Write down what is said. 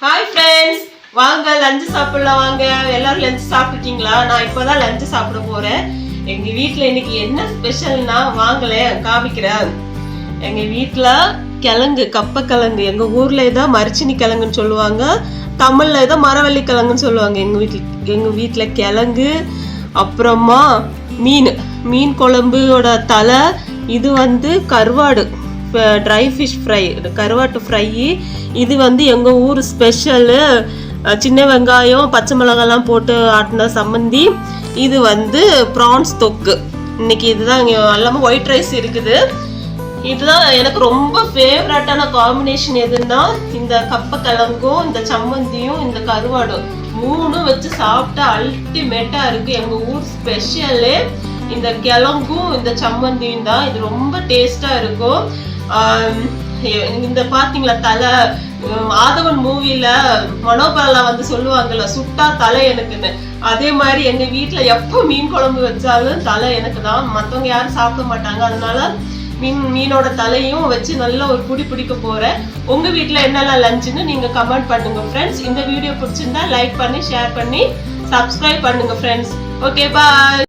Hi friends, வாங்க lunch சாப்பிடலாம். வாங்க எல்லாரும் லஞ்ச் சாப்பிட்டுட்டீங்களா? நான் இப்போதான் லஞ்ச் சாப்பிட போறேன். எங்க வீட்டில் இன்னைக்கு என்ன ஸ்பெஷல்னா வாங்கலேன் காமிக்கிறேன். எங்க வீட்டில் கிழங்கு, கப்ப கிழங்கு, எங்க ஊர்ல ஏதோ மரிச்சினி கிழங்குன்னு சொல்லுவாங்க, தமிழ்ல ஏதோ மரவள்ளி கிழங்குன்னு சொல்லுவாங்க. எங்க வீட்டில் கிழங்கு, அப்புறமா மீன் குழம்போட தலை, இது கருவாடு, ட்ரை ஃபிஷ் ஃப்ரை, கருவாட்டு ஃப்ரை. இது எங்கள் ஊர் ஸ்பெஷலு. சின்ன வெங்காயம் பச்சை மிளகாலாம் போட்டு ஆட்டின சம்மந்தி. இது ப்ரான்ஸ் தொக்கு. இன்னைக்கு இதுதான். இங்கே எல்லாமே ஒயிட் ரைஸ் இருக்குது. இதுதான் எனக்கு ரொம்ப ஃபேவரட்டான காம்பினேஷன். எதுன்னா இந்த கப்பக்கிழங்கும் இந்த சம்மந்தியும் இந்த கருவாடும் மூணும் வச்சு சாப்பிட்டா அல்டிமேட்டா இருக்கு. எங்க ஊர் ஸ்பெஷலு இந்த கிழங்கும் இந்த சம்மந்தியும் தான். இது ரொம்ப டேஸ்டா இருக்கும். இந்த பாத்தீங்களா தலை, ஆதவன் மூவில மனோபாலா சொல்லுவாங்கல்ல, சுட்டா தலை எனக்குன்னு. அதே மாதிரி எங்க வீட்டுல எப்போ மீன் குழம்பு வச்சாலும் தலை எனக்கு தான். மத்தவங்க யாரும் சாப்பிட மாட்டாங்க. அதனால மீனோட தலையும் வச்சு நல்லா ஒரு புடி பிடிக்க போறேன். உங்க வீட்டுல என்னெல்லாம் லஞ்சுன்னு நீங்க கமெண்ட் பண்ணுங்க ஃப்ரெண்ட்ஸ். இந்த வீடியோ பிடிச்சிருந்தா லைக் பண்ணி ஷேர் பண்ணி சப்ஸ்கிரைப் பண்ணுங்க ஃப்ரெண்ட்ஸ். ஓகே, பாய்.